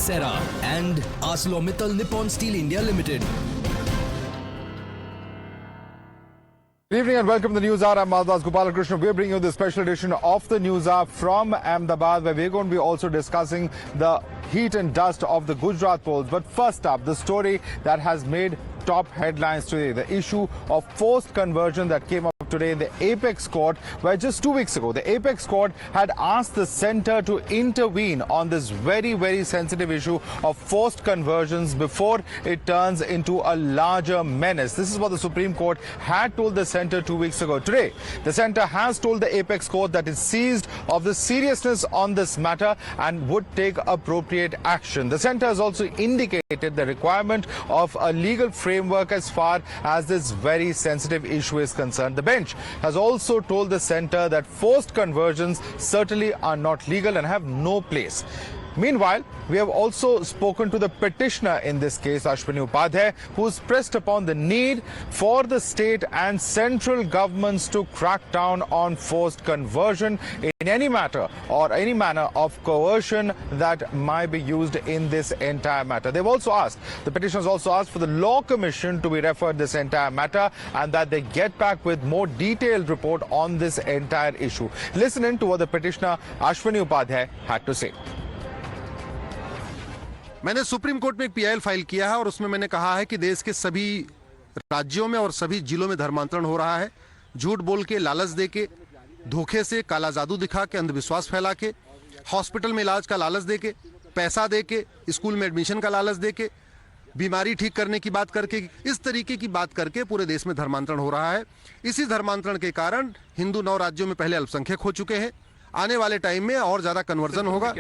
Cera and ArcelorMittal Nippon Steel India Limited. Good evening and welcome to the Newshour. I'm Madhavdas Gopalakrishnan. We're bringing you the special edition of the Newshour from Ahmedabad, where we're going to be also discussing the heat and dust of the Gujarat polls. But first up, the story that has made top headlines today, the issue of forced conversion that came up today in the Apex Court, where just 2 weeks ago, the Apex Court had asked the centre to intervene on this very, very sensitive issue of forced conversions before it turns into a larger menace. This is what the Supreme Court had told the centre 2 weeks ago. Today, the centre has told the Apex Court that it's seized of the seriousness on this matter and would take appropriate action. The centre has also indicated the requirement of a legal framework as far as this very sensitive issue is concerned. The bench has also told the centre that forced conversions certainly are not legal and have no place. Meanwhile, we have also spoken to the petitioner in this case, Aswini Upadhyay, who's pressed upon the need for the state and central governments to crack down on forced conversion in any matter or any manner of coercion that might be used in this entire matter. They've also asked, the petitioners also asked for the Law Commission to be referred this entire matter and that they get back with more detailed report on this entire issue. Listen in to what the petitioner Aswini Upadhyay had to say. मैंने supreme court में एक PIL file किया है और उसमें मैंने कहा है कि देश के सभी राज्यों में और सभी जिलों में धर्मांतरण हो रहा है। झूठ बोल के, लालच दे के, धोखे से, काला जादू दिखा के, अंधविश्वास फैला के, हॉस्पिटल में इलाज का लालच दे के, पैसा दे के, स्कूल में एडमिशन का लालच दे के, बीमारी ठीक करने की बात करके, इस तरीके की बात करके पूरे देश में धर्मांतरण हो रहा है। इसी धर्मांतरण के कारण हिंदू 9 राज्यों में पहले अल्पसंख्यक हो चुके हैं। आने वाले टाइम में और ज्यादा कन्वर्जन होगा।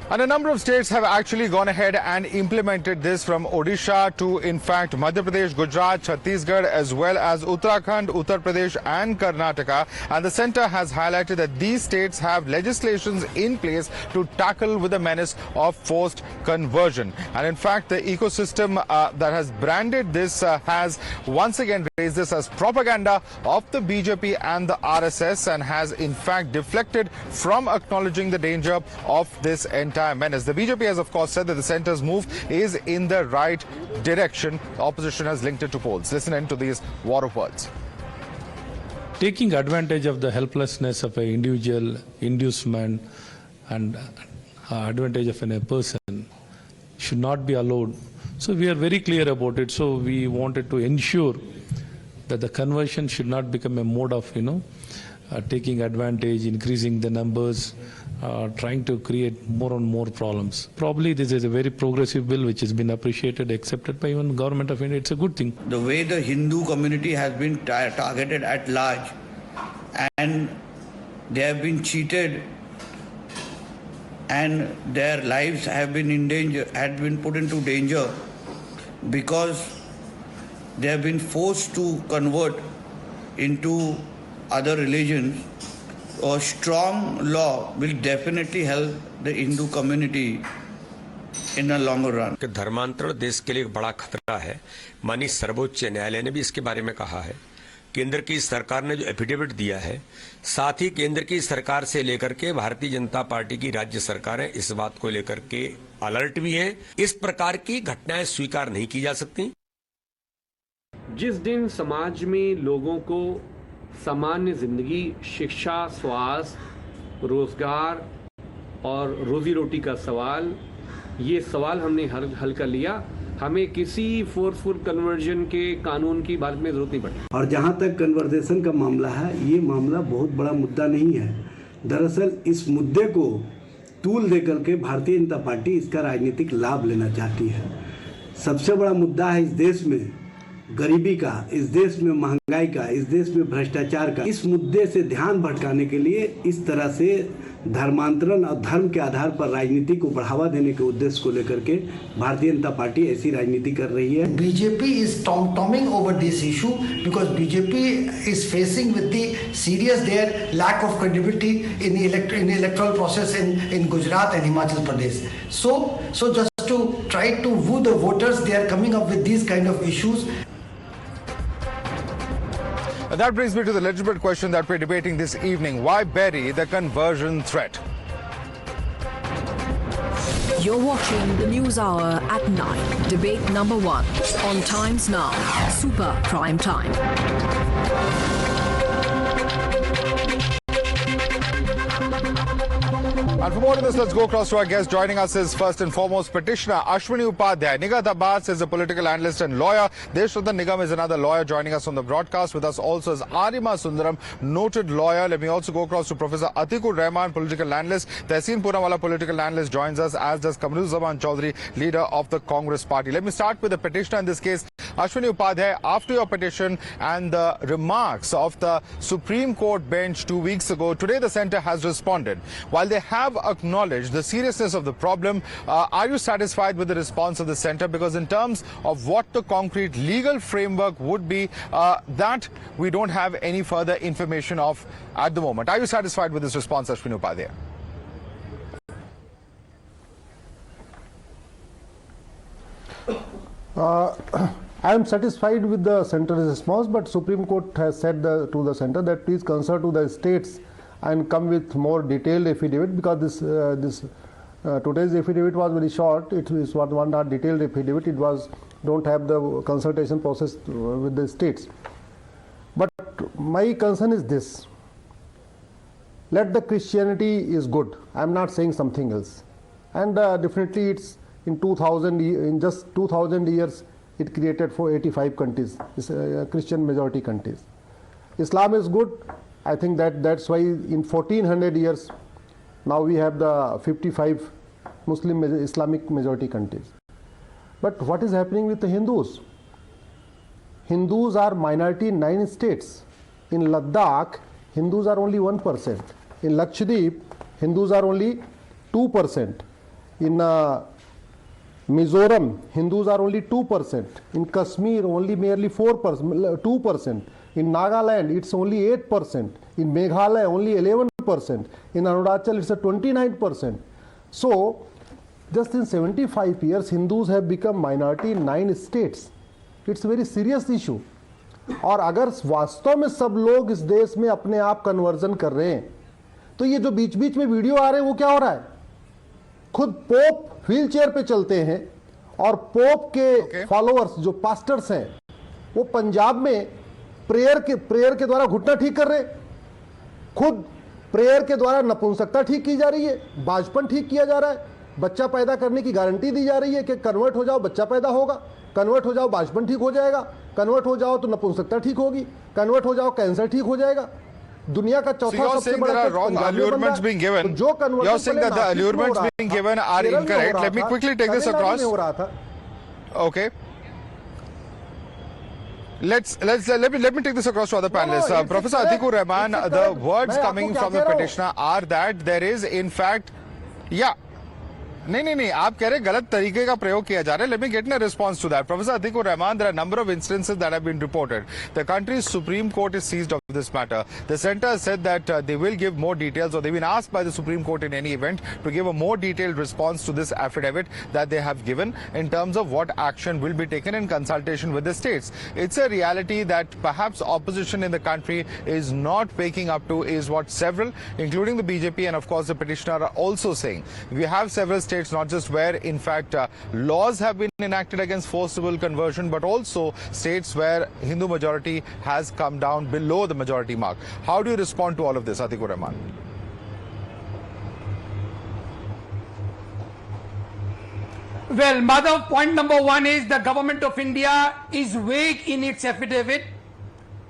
And a number of states have actually gone ahead and implemented this, from Odisha to, in fact, Madhya Pradesh, Gujarat, Chhattisgarh, as well as Uttarakhand, Uttar Pradesh and Karnataka. And the centre has highlighted that these states have legislations in place to tackle with the menace of forced conversion. And in fact, the ecosystem that has branded this has once again raised this as propaganda of the BJP and the RSS, and has in fact deflected from acknowledging the danger of this entire menace. The BJP has of course said that the centre's move is in the right direction. The opposition has linked it to polls. Listen in to these war of words. Taking advantage of the helplessness of an individual, inducement and advantage of a person should not be allowed. So we are very clear about it. So we wanted to ensure that the conversion should not become a mode of, taking advantage, increasing the numbers, trying to create more and more problems. Probably this is a very progressive bill which has been appreciated, accepted by even government of India. It's a good thing. The way the Hindu community has been targeted at large, and they have been cheated and their lives have been in danger, had been put into danger because they have been forced to convert into other religions. A strong law will definitely help the Hindu community in the longer run. धर्मांतरण देश के लिए एक बड़ा खतरा है। माननीय सर्वोच्च न्यायालय ने भी इसके बारे में कहा है। केंद्र की सरकार ने जो एफिडेविट दिया है, साथ ही केंद्र की सरकार से लेकर के भारतीय जनता पार्टी की राज्य सरकारें इस बात को लेकर के अलर्ट भी हैं। इस प्रकार की घटनाएं स्वीकार नहीं की जा सकती। जिस दिन समाज में लोगों को सामान्य जिंदगी, शिक्षा, स्वास्थ्य, रोजगार और रोजी रोटी का सवाल, ये सवाल हमने हल कर लिया। हमें किसी फोर्सफुल कन्वर्जन के कानून की बात में जरूरत नहीं पड़ी। और जहां तक कन्वर्जेशन का मामला है, ये मामला बहुत बड़ा मुद्दा नहीं है। दरअसल इस मुद्दे को तूल देकर के भारतीय जनता पार्टी इसका राजनीतिक लाभ लेना चाहती है। सबसे बड़ा मुद्दा है इस देश में गरीबी का, इस देश में महंगाई का, इस देश में भ्रष्टाचार का। इस मुद्दे से ध्यान भटकाने के लिए इस तरह से धर्मांतरण और धर्म के आधार पर राजनीति को बढ़ावा देने के उद्देश्य को लेकर के भारतीय जनता पार्टी ऐसी राजनीति कर रही है। BJP is talking over this issue because BJP is facing with the serious there lack of credibility in electoral process in Gujarat and Himachal Pradesh. So just to try to woo the voters, they are coming up with these kind of issues. That brings me to the legitimate question that we're debating this evening. Why bury the conversion threat? You're watching the News Hour at 9. Debate number 1 on Times Now. Super Prime Time. And for more on this, let's go across to our guest. Joining us is first and foremost petitioner Aswini Upadhyay. Nighat Abbas is a political analyst and lawyer. Deshrathan Nigam is another lawyer joining us on the broadcast. With us also is Aryamum Sundarum, noted lawyer. Let me also go across to Professor Atiq Ur Rehman, political analyst. Tenseen Poonawala, political analyst, joins us, as does Kamzurrum Chowdhury, leader of the Congress party. Let me start with the petitioner in this case. Aswini Upadhyay, after your petition and the remarks of the Supreme Court bench 2 weeks ago, today the centre has responded. While they have acknowledged the seriousness of the problem, are you satisfied with the response of the centre? Because in terms of what the concrete legal framework would be, that we don't have any further information of at the moment. Are you satisfied with this response, Aswini Upadhyay? I am satisfied with the centre's response, but Supreme Court has said to the centre that please consult to the states and come with more detailed affidavit, because today's affidavit was very short. It was one not detailed affidavit. It was don't have the consultation process with the states. But my concern is this: let the Christianity is good. I am not saying something else, and definitely it's in just 2000 years. It created for 85 countries, Christian majority countries. Islam is good. I think that's why in 1400 years, now we have the 55 Muslim Islamic majority countries. But what is happening with the Hindus? Hindus are minority in 9 states. In Ladakh, Hindus are only 1%. In Lakshadweep, Hindus are only 2%. In Mizoram, Hindus are only 2%. In Kashmir, only merely 2%. In Nagaland, it's only 8%. In Meghalaya, only 11%. In Arunachal, it's 29%. So, just in 75 years, Hindus have become minority in 9 states. It's a very serious issue. और अगर वास्तव में सब लोग इस देश में अपने आप कन्वर्जन कर रहे हैं, तो ये जो बीच बीच में वीडियो आ रहे हैं वो क्या हो रहा है? खुद पोप व्हील चेयर पे चलते हैं और पोप के फॉलोअर्स जो पास्टर्स हैं वो पंजाब में प्रेयर के द्वारा घुटना ठीक कर रहे हैं, खुद प्रेयर के द्वारा नपुंसकता ठीक की जा रही है, बाजपन ठीक किया जा रहा है, बच्चा पैदा करने की गारंटी दी जा रही है कि कन्वर्ट हो जाओ बच्चा पैदा होगा, कन्वर्ट हो जाओ बाजपन ठीक हो जाएगा, कन्वर्ट हो जाओ तो नपुंसकता ठीक होगी, कन्वर्ट हो जाओ कैंसर ठीक हो जाएगा. दुनिया का चौथा सबसे बड़ा allurements being given. You're saying that the allurements being given are incorrect. Let me quickly take this across. Okay. Let me take this across to other panelists. Professor Atiq Ur Rehman, the words coming from the petitioner are that there is in fact, नहीं आप कह रहे गलत तरीके का प्रयोग किया जा रहा है. Let me get a response to that. Professor Atiq Ur Rehman, there are a number of instances that have been reported. The country's Supreme Court is seized of this matter. The centre has said that they will give more details, or they've been asked by the Supreme Court in any event to give a more detailed response to this affidavit that they have given in terms of what action will be taken in consultation with the states. It's a reality that perhaps opposition in the country is not waking up to, is what several, including the BJP and of course the petitioner, are also saying. We have several states, not just where in fact laws have been enacted against forcible conversion, but also states where Hindu majority has come down below the majority mark. How do you respond to all of this, Atiq Ur Rehman? Well, Madhav, point number 1 is the government of India is vague in its affidavit.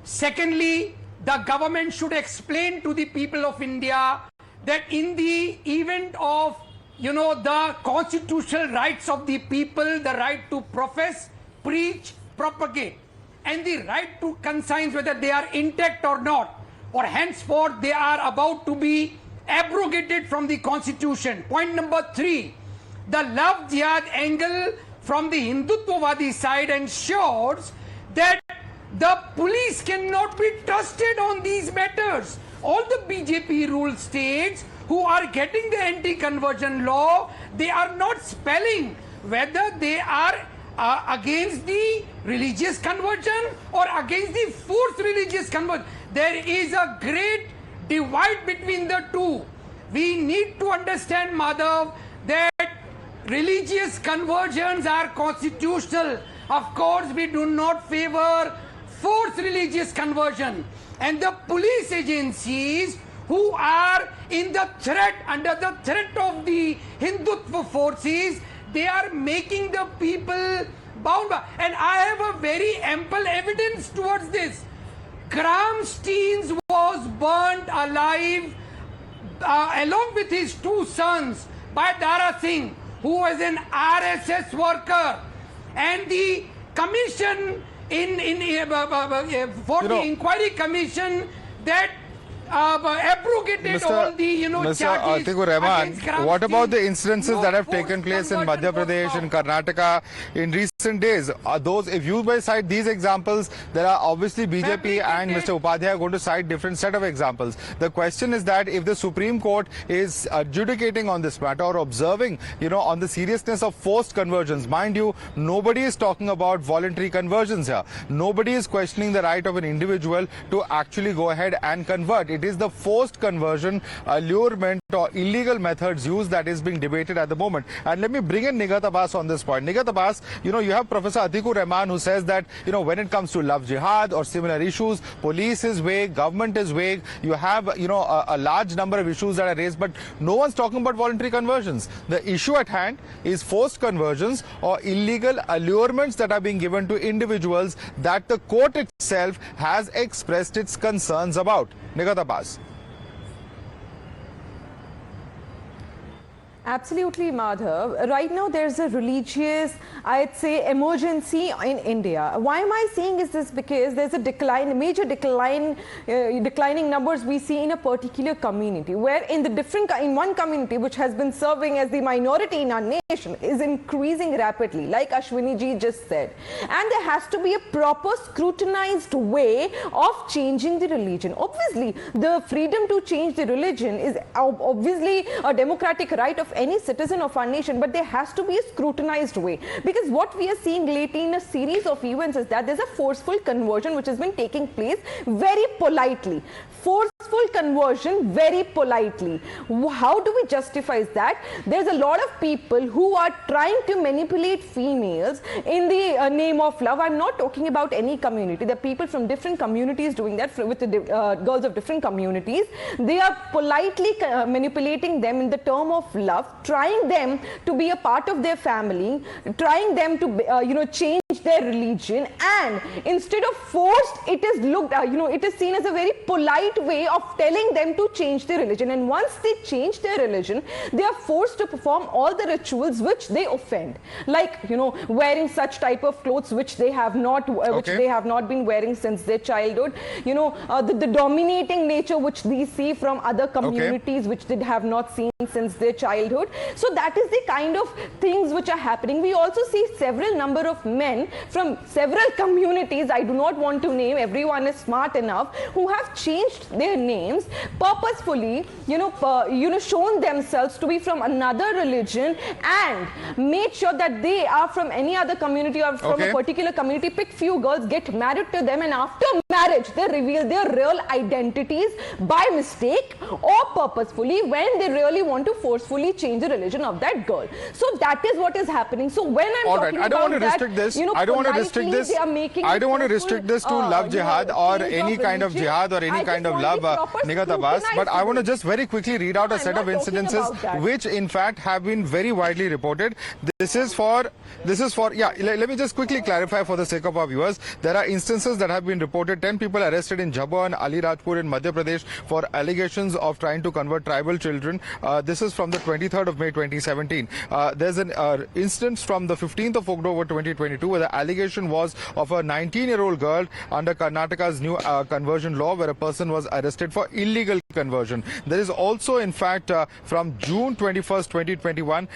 Secondly, the government should explain to the people of India that in the event of the constitutional rights of the people, the right to profess, preach, propagate, and the right to conscience, whether they are intact or not, or henceforth they are about to be abrogated from the constitution. Point number 3, the love jihad angle from the Hindutvavadi side ensures that the police cannot be trusted on these matters. All the BJP ruled states who are getting the anti-conversion law, they are not spelling whether they are against the religious conversion or against the forced religious conversion. There is a great divide between the two. We need to understand, Madhav, that religious conversions are constitutional. Of course, we do not favor forced religious conversion. And the police agencies who are in the threat, under the threat of the Hindutva forces, they are making the people bound. And I have a very ample evidence towards this. Kramstein was burnt alive along with his two sons by Dara Singh, who was an RSS worker. And the commission for the inquiry commission that abrogated all the Mr. charges Atiq Ur Rehman, against what about the Kramstein? incidences that have taken place in Madhya Pradesh and Karnataka in recent days? Are those, if you may cite these examples, there are obviously BJP and Mr. Upadhyay are going to cite different set of examples. The question is that if the Supreme Court is adjudicating on this matter or observing, on the seriousness of forced conversions, mind you, nobody is talking about voluntary conversions here. Nobody is questioning the right of an individual to actually go ahead and convert. It is the forced conversion, allurement or illegal methods used that is being debated at the moment. And let me bring in Nighat Abbas on this point. Nighat Abbas, you have Professor Atiq Ur Rehman who says that, when it comes to love jihad or similar issues, police is vague, government is vague. You have, a large number of issues that are raised, but no one's talking about voluntary conversions. The issue at hand is forced conversions or illegal allurements that are being given to individuals that the court itself has expressed its concerns about. Nighat Abbas. Absolutely, Madhav. Right now, there's a religious, I'd say, emergency in India. Why am I saying is this? Because there's a decline, major decline, declining numbers we see in a particular community, where in one community which has been serving as the minority in our nation is increasing rapidly, like Aswini ji just said. And there has to be a proper scrutinized way of changing the religion. Obviously, the freedom to change the religion is obviously a democratic right of any citizen of our nation, but there has to be a scrutinized way, because what we are seeing lately in a series of events is that there's a forceful conversion which has been taking place very politely. Forceful conversion very politely. How do we justify that? There's a lot of people who are trying to manipulate females in the name of love. I'm not talking about any community. There are people from different communities doing that with the girls of different communities. They are politely manipulating them in the term of love, trying them to be a part of their family, trying them to change their religion, and instead of forced, it is looked it is seen as a very polite way of telling them to change their religion. And once they change their religion, they are forced to perform all the rituals which they offend, like wearing such type of clothes which they have not which they have not been wearing since their childhood, the dominating nature which they see from other communities which they have not seen since their childhood. So that is the kind of things which are happening. We also see several number of men from several communities, I do not want to name, everyone is smart enough, who have changed their names purposefully, shown themselves to be from another religion and made sure that they are from any other community or from a particular community, pick few girls, get married to them, and after marriage they reveal their real identities by mistake or purposefully when they really want to forcefully change the religion of that girl. So that is what is happening. So when I'm talking I don't want to about restrict this. I don't want to restrict this. I don't want to restrict this to love jihad or any kind of jihad or any kind of love, Nighat Abbas. But I want to just very quickly read out a set of incidences which in fact have been very widely reported. This is for let me just quickly clarify for the sake of our viewers. There are instances that have been reported. 10 people arrested in Jhabua and Alirajpur in Madhya Pradesh for allegations of trying to convert tribal children. This is from the 23rd of May 2017. There's an instance from the 15th of October 2022 where the allegation was of a 19-year-old girl under Karnataka's new conversion law where a person was arrested for illegal conversion. There is also in fact from June 21st, 2021,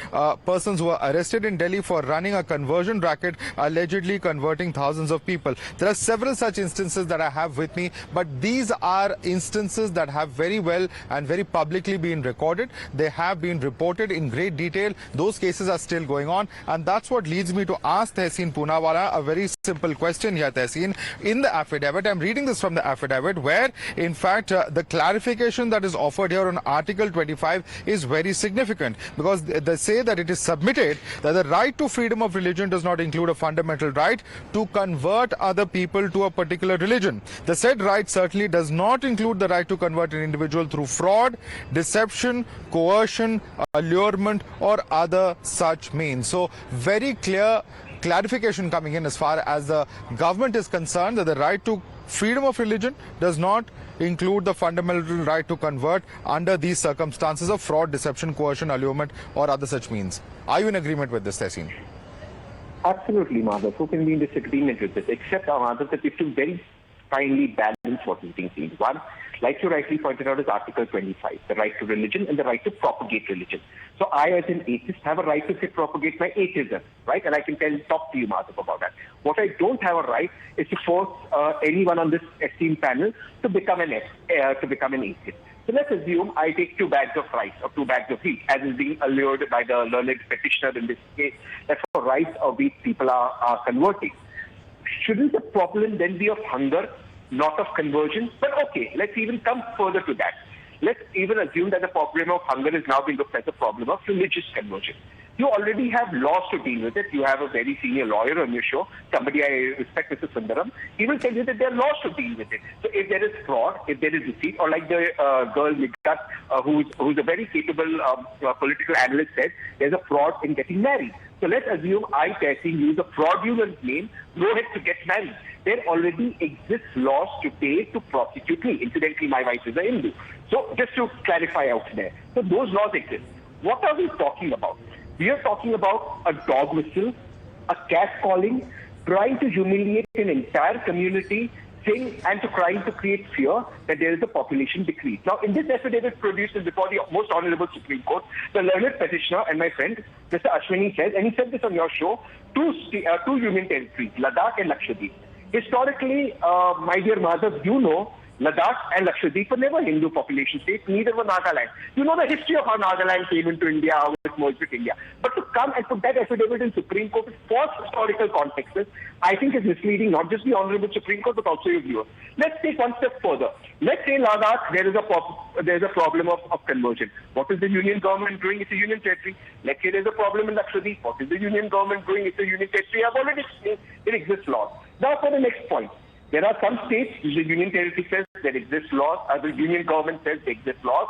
persons who were arrested in Delhi for running a conversion racket allegedly converting thousands of people. There are several such instances that that I have with me, but these are instances that have very well and very publicly been recorded. They have been reported in great detail. Those cases are still going on, and that's what leads me to ask Tenseen Poonawala a very simple question here, Tenseen. In the affidavit, I'm reading this from the affidavit, where in fact the clarification that is offered here on Article 25 is very significant, because they say that it is submitted that the right to freedom of religion does not include a fundamental right to convert other people to a particular religion. The said right certainly does not include the right to convert an individual through fraud, deception, coercion, allurement, or other such means. So very clear clarification coming in as far as the government is concerned, that the right to freedom of religion does not include the fundamental right to convert under these circumstances of fraud, deception, coercion, allurement, or other such means. Are you in agreement with this, Tenseen? Absolutely, Madhav. Who can be in disagreement with this? Except, Madhav, that we have to very finely balance what is being seen. One, like you rightly pointed out, is Article 25, the right to religion and the right to propagate religion. So I, as an atheist, have a right to propagate my atheism, right? And I can talk to you, Madhav, about that. What I don't have a right is to force anyone on this esteemed panel to become an atheist. So let's assume I take 2 bags of rice or 2 bags of wheat, as is being allured by the learned petitioner in this case, that for rice or wheat people are converting. Shouldn't the problem then be of hunger, not of conversion? But okay, let's even come further to that. Let's even assume that the problem of hunger is now being looked at as a problem of religious conversion. You already have laws to deal with it. You have a very senior lawyer on your show, somebody I respect, Mr. Sundaram. He will tell you that there are laws to deal with it. So if there is fraud, if there is deceit, or like the girl Nighat, who's a very capable political analyst, said, there's a fraud in getting married. So let's assume I, Tenseen, use a fraudulent name, go ahead to get married. There already exists laws to pay to prostitute me. Incidentally, my wife is a Hindu. So just to clarify out there. So those laws exist. What are we talking about? We are talking about a dog whistle, a cat calling, trying to humiliate an entire community, saying and trying to create fear that there is a population decrease. Now, in this affidavit produced before the most honorable Supreme Court, the learned petitioner and my friend, Mr. Aswini, says, and he said this on your show, two union territories, Ladakh and Lakshadweep. Historically, my dear Madhav, you know, Ladakh and Lakshadweep were never Hindu population states, neither were Nagaland. You know the history of how Nagaland came into India, how it merged with India. But to come and put that affidavit in Supreme Court with false historical contexts, I think is misleading not just the Honorable Supreme Court, but also your viewers. Let's take one step further. Let's say Ladakh, there is a problem of conversion. What is the union government doing? It's a union territory. Let's say there's a problem in Lakshadweep. What is the union government doing? It's a union territory. I've already explained it exists laws. Now for the next point. There are some states, the union territory says there exist laws, the union government says there exist laws.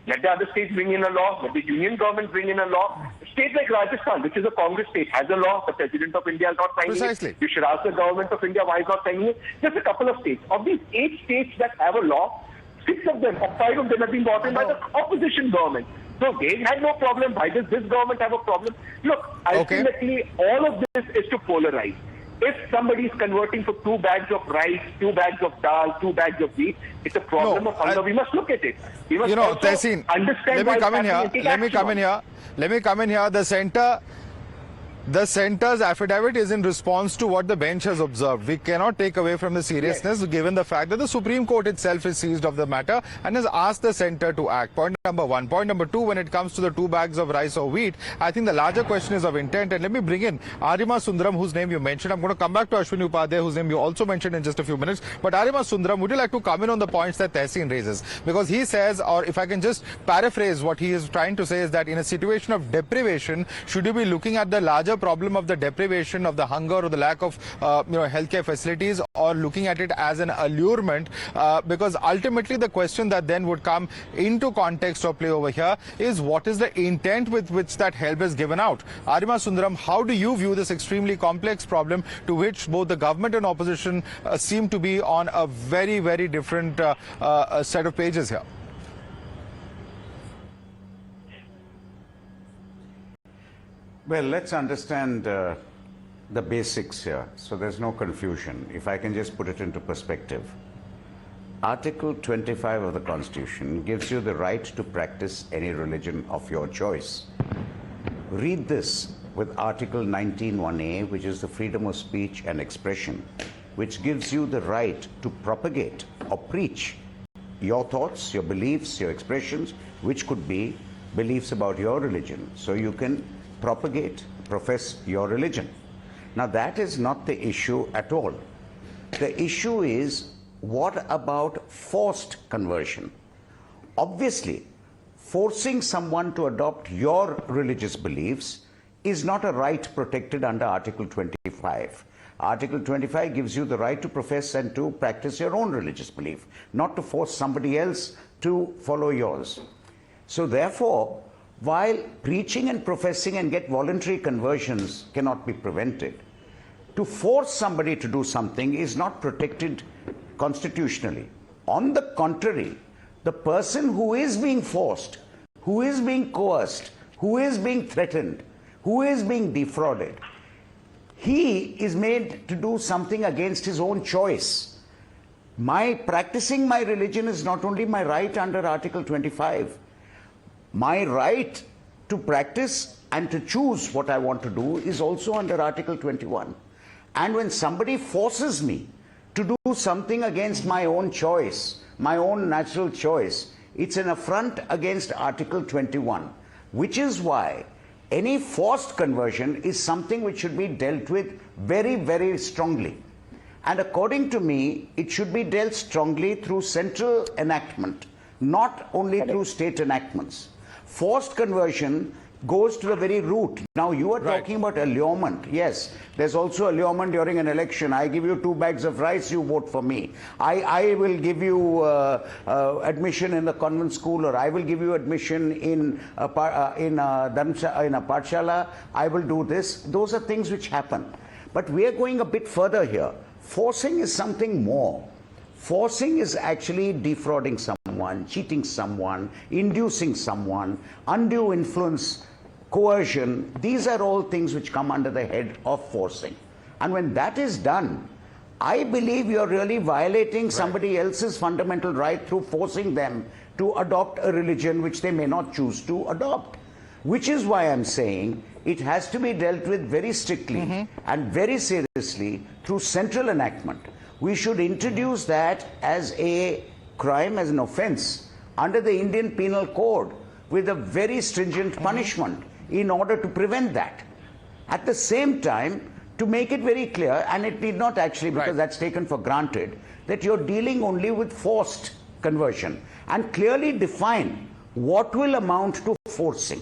Let the other states bring in a law, let the union government bring in a law. A state like Rajasthan, which is a Congress state, has a law. The President of India is not signing it. You should ask the government of India why it's not signing it. Just a couple of states. Of these 8 states that have a law, 6 of them, or 5 of them have been brought in by the opposition government. So they had no problem. Why does this government have a problem? Look, ultimately, all of this is to polarize. If somebody is converting for 2 bags of rice, 2 bags of dal, 2 bags of wheat, it's a problem of hunger. We must look at it. We must Tenseen, understand let me come in here. The center's affidavit is in response to what the bench has observed. We cannot take away from the seriousness given the fact that the Supreme Court itself is seized of the matter and has asked the center to act. Point number 1. Point number 2, when it comes to the 2 bags of rice or wheat, I think the larger question is of intent. And let me bring in Aryamum Sundarum, whose name you mentioned. I'm going to come back to Aswini Upadhyay, whose name you also mentioned in just a few minutes. But Aryamum Sundarum, would you like to comment on the points that Tenseen raises? Because he says, or if I can just paraphrase what he is trying to say, is that in a situation of deprivation, should you be looking at the larger problem of the deprivation, of the hunger or the lack of healthcare facilities, or looking at it as an allurement? Because ultimately the question that then would come into context or play over here is what is the intent with which that help is given out? Aryamum Sundarum, how do you view this extremely complex problem to which both the government and opposition seem to be on a very, very different set of pages here? Well, let's understand the basics here, so there's no confusion. If I can just put it into perspective. Article 25 of the Constitution gives you the right to practice any religion of your choice. Read this with Article 19(1)(a), which is the freedom of speech and expression, which gives you the right to propagate or preach your thoughts, your beliefs, your expressions, which could be beliefs about your religion. So you can propagate, profess your religion. Now that is not the issue at all. The issue is, what about forced conversion? Obviously, forcing someone to adopt your religious beliefs is not a right protected under Article 25. Article 25 gives you the right to profess and to practice your own religious belief, not to force somebody else to follow yours. So therefore, while preaching and professing and get voluntary conversions cannot be prevented, to force somebody to do something is not protected constitutionally. On the contrary, the person who is being forced, who is being coerced, who is being threatened, who is being defrauded, he is made to do something against his own choice. Practicing my religion is not only my right under Article 25. My right to practice and to choose what I want to do is also under Article 21. And when somebody forces me to do something against my own choice, my own natural choice, it's an affront against Article 21, which is why any forced conversion is something which should be dealt with very, very strongly. And according to me, it should be dealt strongly through central enactment, not only through state enactments. Forced conversion goes to the very root. Now you are talking about allurement. Yes, there's also allurement during an election. I give you 2 bags of rice, you vote for me. I will give you admission in the convent school, or I will give you admission in a pathshala. I will do this. Those are things which happen. But we are going a bit further here. Forcing is something more. Forcing is actually defrauding someone, cheating someone, inducing someone, undue influence, coercion. These are all things which come under the head of forcing. And when that is done, I believe you're really violating somebody else's fundamental right through forcing them to adopt a religion which they may not choose to adopt. Which is why I'm saying it has to be dealt with very strictly and very seriously through central enactment. We should introduce that as a crime, as an offense under the Indian Penal Code with a very stringent punishment in order to prevent that. At the same time, to make it very clear, and it need not actually, because that's taken for granted, that you're dealing only with forced conversion, and clearly define what will amount to forcing.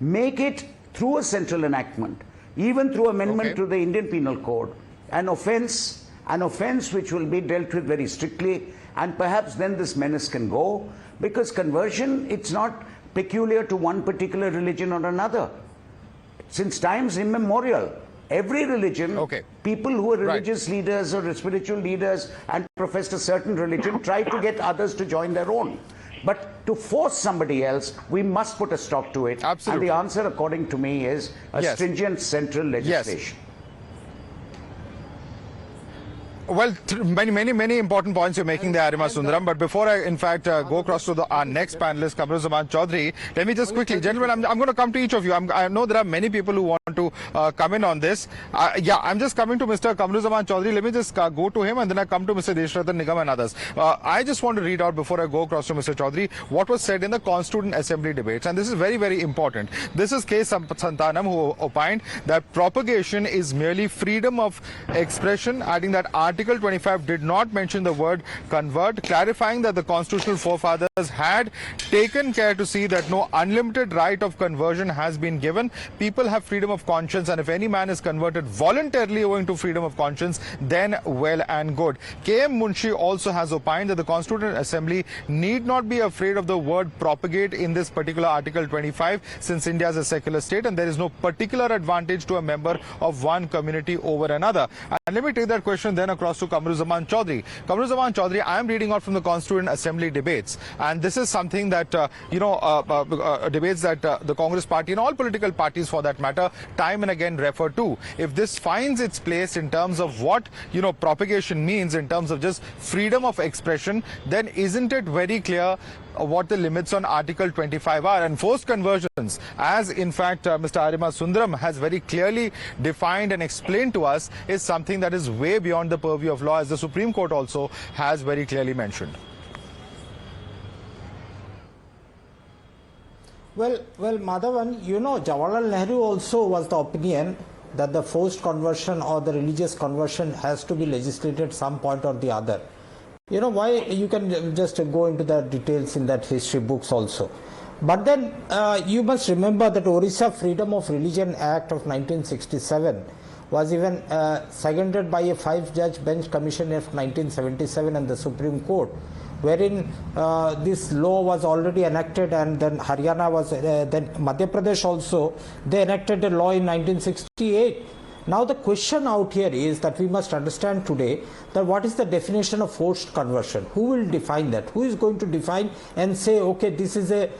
Make it through a central enactment, even through amendment to the Indian Penal Code, an offense which will be dealt with very strictly, and perhaps then this menace can go, because conversion, it's not peculiar to one particular religion or another. Since times immemorial, every religion, people who are religious leaders or spiritual leaders and professed a certain religion try to get others to join their own. But to force somebody else, we must put a stop to it. Absolutely. And the answer, according to me, is a stringent central legislation. Well, many important points you're making there, Aryamum Sundarum. But before I, in fact, go across to our next panelist, Kamzurrum Chowdhury, let me just quickly, gentlemen, I'm going to come to each of you. I know there are many people who want to come in on this. I'm just coming to Mr. Kamzurrum Chowdhury. Let me just go to him, and then I come to Mr. Deshratan Nigam and others. I just want to read out, before I go across to Mr. Chowdhury, what was said in the Constituent Assembly debates. And this is very, very important. This is K. Santanam, who opined that propagation is merely freedom of expression, adding that Article 25 did not mention the word convert, clarifying that the constitutional forefathers had taken care to see that no unlimited right of conversion has been given. People have freedom of conscience, and if any man is converted voluntarily owing to freedom of conscience, then well and good. K.M. Munshi also has opined that the Constituent Assembly need not be afraid of the word propagate in this particular Article 25, since India is a secular state and there is no particular advantage to a member of one community over another. And let me take that question then across to Kamzurrum Chowdhury. Kamzurrum Chowdhury, I am reading out from the Constituent Assembly debates, and this is something that, debates that the Congress party and all political parties for that matter time and again refer to. If this finds its place in terms of what, propagation means in terms of just freedom of expression, then isn't it very clear what the limits on Article 25 are. And forced conversions, as in fact Mr. Aryamum Sundarum has very clearly defined and explained to us, is something that is way beyond the purview of law, as the Supreme Court also has very clearly mentioned. Well, Madhavan, you know, Jawaharlal Nehru also was the opinion that the forced conversion or the religious conversion has to be legislated at some point or the other. You know, why? You can just go into the details in that history books also. But then you must remember that Orissa Freedom of Religion Act of 1967 was even seconded by a 5-judge bench commission of 1977 and the Supreme Court, wherein this law was already enacted, and then Haryana was, then Madhya Pradesh also, they enacted a law in 1968. Now the question out here is that we must understand today that what is the definition of forced conversion? Who will define that? Who is going to define and say, okay, this is a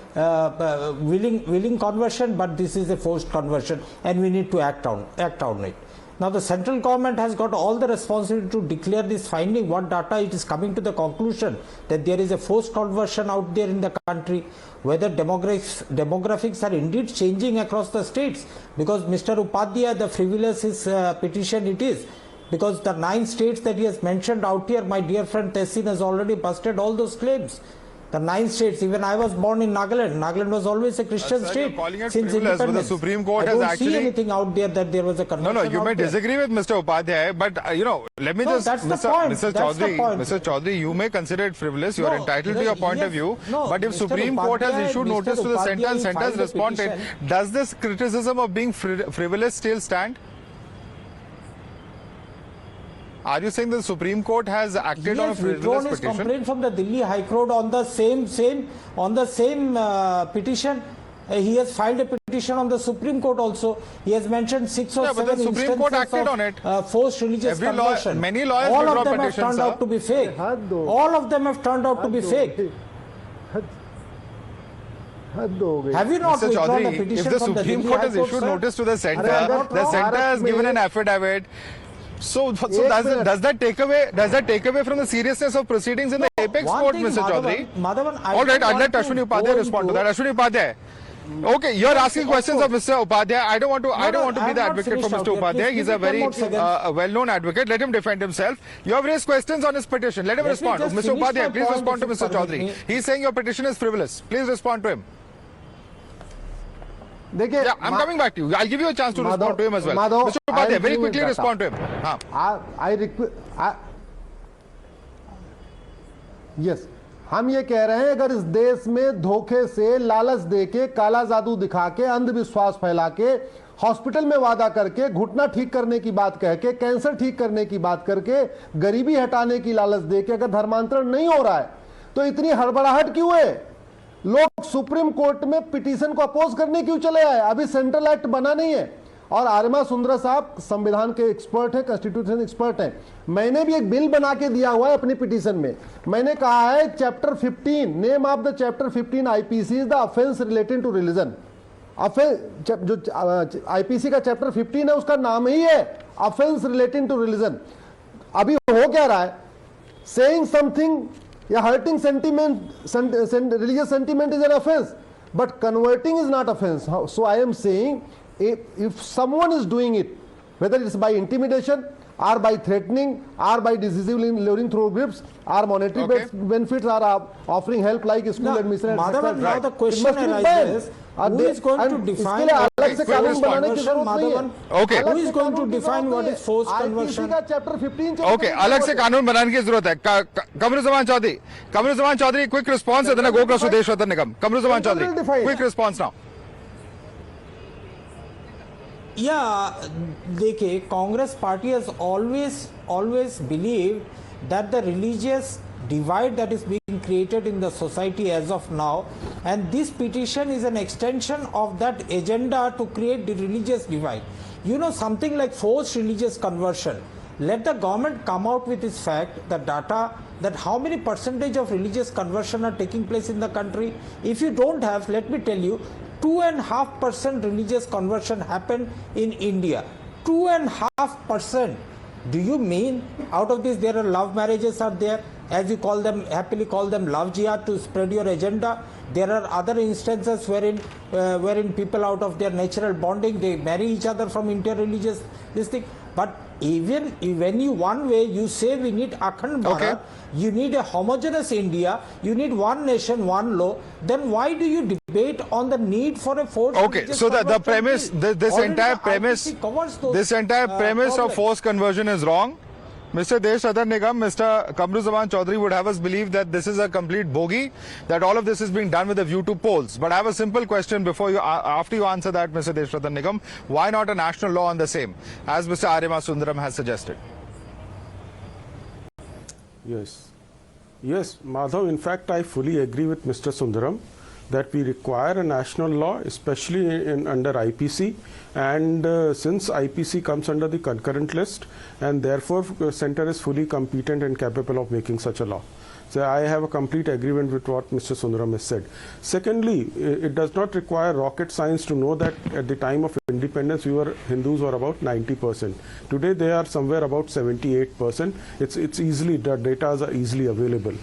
willing conversion, but this is a forced conversion and we need to act on it. Now the central government has got all the responsibility to declare this finding, what data it is coming to the conclusion that there is a forced conversion out there in the country, whether demographics are indeed changing across the states, because Mr. Upadhyay, the frivolous his petition it is, because the 9 states that he has mentioned out here, my dear friend Tenseen has already busted all those claims. The 9 states, even I was born in Nagaland. Nagaland was always a Christian state since independence. But the Supreme Court I has don't actually see anything out there that there was a conversion. No, you may disagree with Mr. Upadhyay, but you know, let me just, that's the point. Mr. Chowdhury, you may consider it frivolous. You are entitled to your point of view. But if Supreme Court has issued notice to the centre and centre has responded, does this criticism of being frivolous still stand? Are you saying the Supreme Court has acted on a frivolous petition? His complaint from the Delhi High Court on the same petition. He has filed a petition on the Supreme Court also. He has mentioned 6 or 7 instances Supreme Court acted on it. Forced religious conversion. Many lawyers all of them have turned out to be fake. All of them have turned out to be fake. Have you not withdrawn a petition if the from Supreme Court has issued notice to the centre has given an affidavit. So does that take away from the seriousness of proceedings in the apex court, Mr. Chowdhury? All right, I'll let Aswini Upadhyay respond to that. Aswini Upadhyay. Okay, you're asking questions of Mr. Upadhyay. I don't want to be the advocate for Mr. Upadhyay. He's a very well-known advocate. Let him defend himself. You have raised questions on his petition. Let him respond. Mr. Upadhyay, please respond to Mr. Chowdhury. He's saying your petition is frivolous. Please respond to him. Yeah, I'm coming back to you. I'll give you a chance to respond to him as well. Mr. Upadhyay, very quickly respond to him. Yes. हम ये कह रहे हैं, अगर इस देश में धोखे से, लालच देके, काला जादू दिखा के, अंधविश्वास फैला के, हॉस्पिटल में वादा करके, घुटना ठीक करने की बात कह के, कैंसर ठीक करने की बात करके, गरीबी हटाने की लालच देके अगर धर्मांतरण नहीं हो रहा है, तो इतनी हड़बड़ाहट क्यों है? लोग सुप्रीम कोर्ट में पिटीशन को अपोज करने क्यों चले आए? अभी सेंट्रल एक्ट बना नहीं है। और आर्यमा सुंदर साहब संविधान के एक्सपर्ट हैं, कॉन्स्टिट्यूशन एक्सपर्ट हैं। मैंने भी एक बिल बना के दिया हुआ है अपनी पिटीशन में। मैंने कहा है chapter 15, name of the chapter 15 IPC is the offence relating to religion. जो आईपीसी का चैप्टर 15 है उसका नाम ही है ऑफेंस रिलेटिंग टू रिलीजन। अभी हो क्या रहा है? सेइंग समथिंग या hurting sentiment, religious sentiment is an offence, but converting is not offence. So I am saying if someone is doing it, whether it's by intimidation or by threatening or by decisively luring through grips or monetary benefits or offering help like school admission, Madhavan, now the question arises, who is going to define अलग से कानून बनाने की जरूरत नहीं है। Okay. Who is going to define what is forced conversion? का chapter 15 Okay, अलग से कानून बनाने की जरूरत है। कमरुज़्ज़मान Chaudhary, quick response, and then I go across to Deshwatan Nigam. Kamzurrum Chowdhury, quick response now. Yeah, देखिए, Congress party has always believed that the religious divide that is being created in the society as of now, and this petition is an extension of that agenda to create the religious divide. You know, something like forced religious conversion. Let the government come out with its fact, the data, that how many percentage of religious conversion are taking place in the country. If you don't have, let me tell you, 2.5% religious conversion happened in India. 2.5%. Do you mean out of this there are love marriages are there? as you call them, happily call them love jihad to spread your agenda. There are other instances wherein people out of their natural bonding, they marry each other from interreligious this thing. But even when you one way you say we need Akhand Bharat, you need a homogeneous India, you need one nation, one law, then why do you debate on the need for a forced Okay, so the premise, this entire premise of forced conversion is wrong. Mr. Desh Sadar Nigam, Mr. Kamzurrum Chowdhury would have us believe that this is a complete bogey, that all of this is being done with a view to polls. But I have a simple question after you answer that, Mr. Desh Sadar Nigam. Why not a national law on the same, as Mr. Aryamum Sundarum has suggested? Yes, Madhav, in fact, I fully agree with Mr. Sundaram that we require a national law, especially under IPC, and since IPC comes under the concurrent list, and therefore Centre is fully competent and capable of making such a law. So I have a complete agreement with what Mr. Sundaram has said. Secondly, it does not require rocket science to know that at the time of independence, Hindus were about 90%. Today they are somewhere about 78%. It's easily, the data are easily available.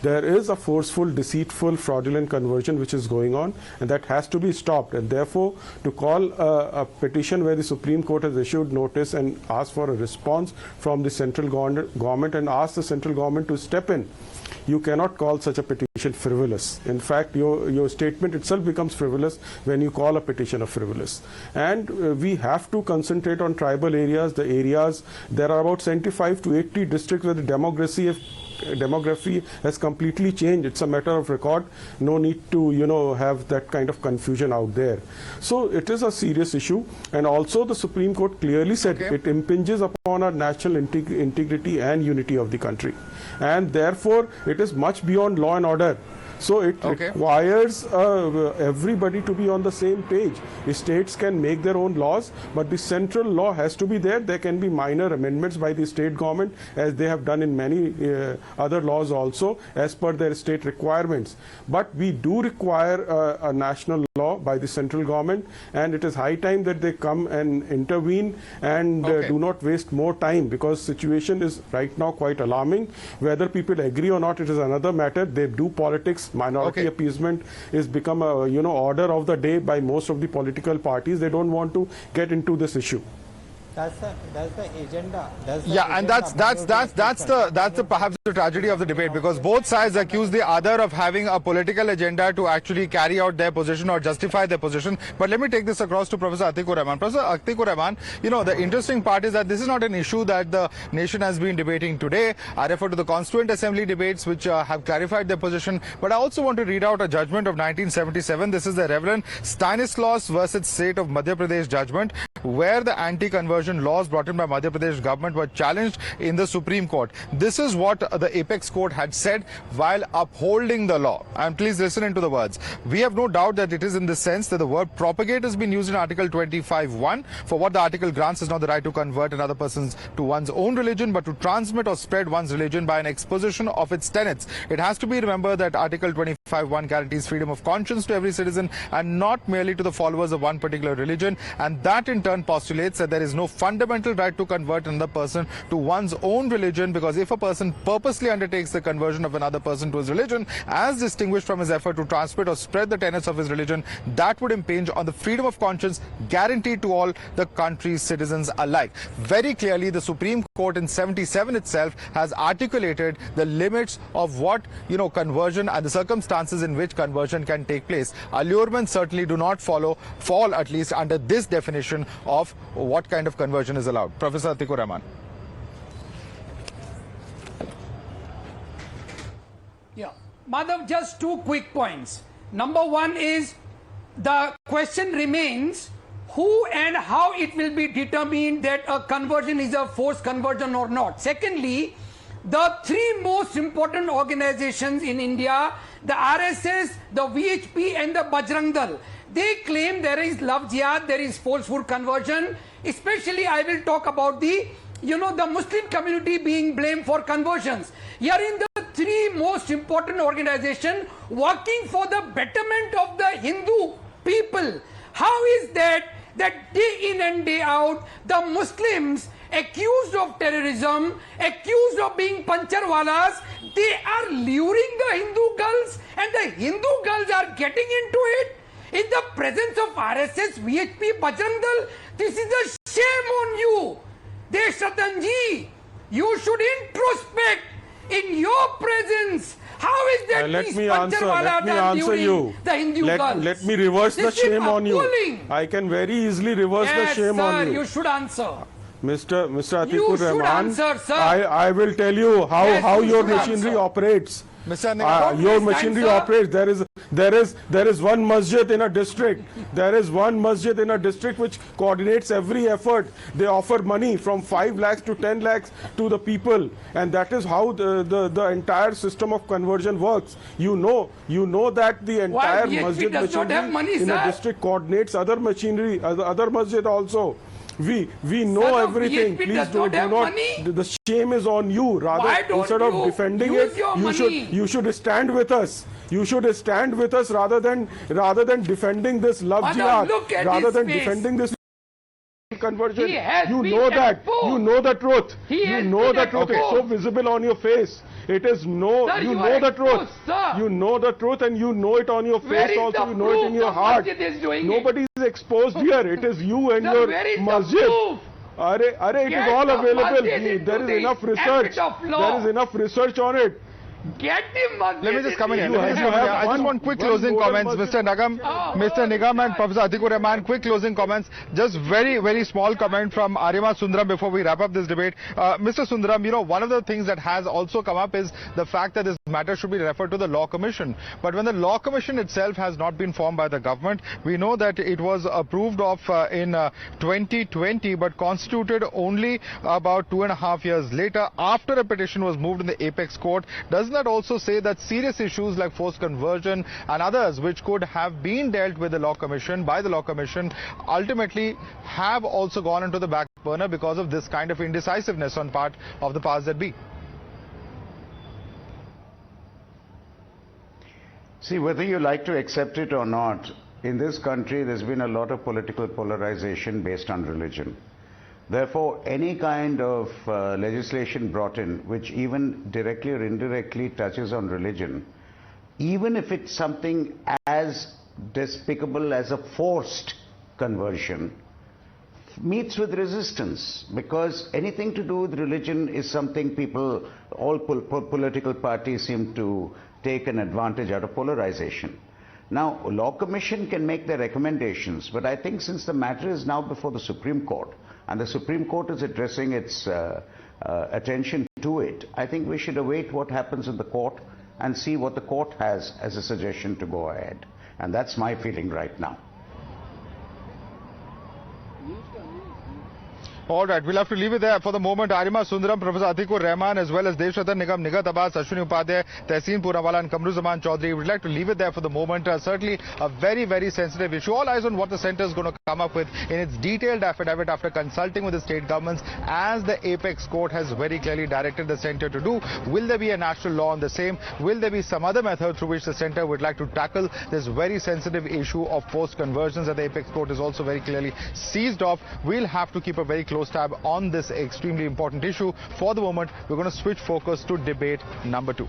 There is a forceful, deceitful, fraudulent conversion which is going on, and that has to be stopped. And therefore, to call a petition where the Supreme Court has issued notice and asked for a response from the central government and ask the central government to step in, you cannot call such a petition frivolous. In fact, your statement itself becomes frivolous when you call a petition a frivolous. And we have to concentrate on tribal areas, there are about 75 to 80 districts where the demography has completely changed. It's a matter of record. No need to, have that kind of confusion out there. So it is a serious issue. And also the Supreme Court clearly said it impinges upon our national integrity and unity of the country. And therefore, it is much beyond law and order. So it requires everybody to be on the same page. The states can make their own laws, but the central law has to be there. There can be minor amendments by the state government, as they have done in many other laws also, as per their state requirements. But we do require a national law by the central government, and it is high time that they come and intervene and do not waste more time, because situation is right now quite alarming. Whether people agree or not, it is another matter. They do politics. Minority appeasement is become a order of the day by most of the political parties. They don't want to get into this issue. That's the agenda. And that's perhaps the tragedy of the debate, because both sides accuse the other of having a political agenda to actually carry out their position or justify their position. But let me take this across to Professor Atiq Ur Rehman. Professor Atiq Ur Rehman, the interesting part is that this is not an issue that the nation has been debating today. I refer to the Constituent Assembly debates, which have clarified their position. But I also want to read out a judgment of 1977. This is the Reverend Stanislaus versus State of Madhya Pradesh judgment, where the anti-conversion laws brought in by Madhya Pradesh government were challenged in the Supreme Court. This is what the apex court had said while upholding the law. And please listen into the words. We have no doubt that it is in the sense that the word propagate has been used in Article 25(1). For what the article grants is not the right to convert another person to one's own religion, but to transmit or spread one's religion by an exposition of its tenets. It has to be remembered that Article 25(1) guarantees freedom of conscience to every citizen and not merely to the followers of one particular religion. And that in turn postulates that there is no fundamental right to convert another person to one's own religion, because if a person purposely undertakes the conversion of another person to his religion, as distinguished from his effort to transmit or spread the tenets of his religion, that would impinge on the freedom of conscience guaranteed to all the country's citizens alike. Very clearly, the Supreme Court in 77 itself has articulated the limits of what, conversion and the circumstances in which conversion can take place. Allurements certainly do not fall at least under this definition of what kind of conversion is allowed. Professor Atiq Ur Rehman. Yeah, Madhav, just two quick points. Number one is the question remains who and how it will be determined that a conversion is a forced conversion or not. Secondly, the three most important organizations in India, the RSS, the VHP and the Bajrang Dal, they claim there is love jihad, there is forceful conversion. Especially I will talk about the Muslim community being blamed for conversions. Here in the three most important organizations working for the betterment of the Hindu people. How is that day in and day out the Muslims accused of terrorism, accused of being pancherwalas, they are luring the Hindu girls and the Hindu girls are getting into it. In the presence of RSS, VHP, Bajrang Dal, this is a shame on you. Deshratanji, you should introspect in your presence. How is that let me answer you. The Hindu girls? Let me reverse the This shame is on you. appalling. I can very easily reverse the shame on you. You should answer. Mr. Atiq You Ur should Rehman, answer, sir. I will tell you how you your should machinery answer. operates. Mr. Nighat, Your machinery operates. There is one masjid in a district. There is one masjid in a district which coordinates every effort. They offer money from 5 lakhs to 10 lakhs to the people, and that is how the entire system of conversion works. You know that the entire masjid machinery in a district coordinates other machinery, other masjid also. We know everything. Please do not. The shame is on you. Rather, instead of defending it, you should stand with us. You should stand with us rather than defending this love jihad. Rather than defending this conversion. You know that. You know the truth. You know the truth. It's so visible on your face. It is you know the truth. You know the truth, and you know it on your face also. You know it in your heart. Nobody is exposed here. It is you and your masjid. It is all available. There is enough research. There is enough research on it. Get him, let me just come in here. I just want quick closing comments. Mr. Nigam and Professor Atiq Ur Rehman, quick closing comments. Just very small comment from Aryamum Sundarum before we wrap up this debate. Mr. Sundaram, one of the things that has also come up is the fact that this matter should be referred to the Law Commission. But when the Law Commission itself has not been formed by the government, we know that it was approved of in 2020 but constituted only about 2.5 years later after a petition was moved in the Apex Court. Doesn't that also say that serious issues like forced conversion and others which could have been dealt with the Law Commission, by the Law Commission, ultimately have also gone into the back burner because of this kind of indecisiveness on part of the powers that be? See, whether you like to accept it or not, in this country there's been a lot of political polarization based on religion. Therefore, any kind of legislation brought in which even directly or indirectly touches on religion, even if it's something as despicable as a forced conversion, meets with resistance, because anything to do with religion is something all political parties seem to take an advantage out of polarization. Now, Law Commission can make their recommendations, but I think since the matter is now before the Supreme Court, and the Supreme Court is addressing its attention to it, I think we should await what happens in the court and see what the court has as a suggestion to go ahead. And that's my feeling right now. All right, we'll have to leave it there for the moment. Aryamum Sundarum, Professor Atiq Ur Rehman, as well as Deshratan Nigam, Nighat Abbas, Aswini Upadhyay, Tenseen Poonawala and Kamzurrum Chowdhury. We'd like to leave it there for the moment. Certainly a very sensitive issue. All eyes on what the centre is going to come up with in its detailed affidavit after consulting with the state governments, as the Apex Court has very clearly directed the centre to do. Will there be a national law on the same? Will there be some other method through which the centre would like to tackle this very sensitive issue of forced conversions that the Apex Court is also very clearly seized of? We'll have to keep a very close tab on this extremely important issue. For the moment, we're going to switch focus to debate number 2.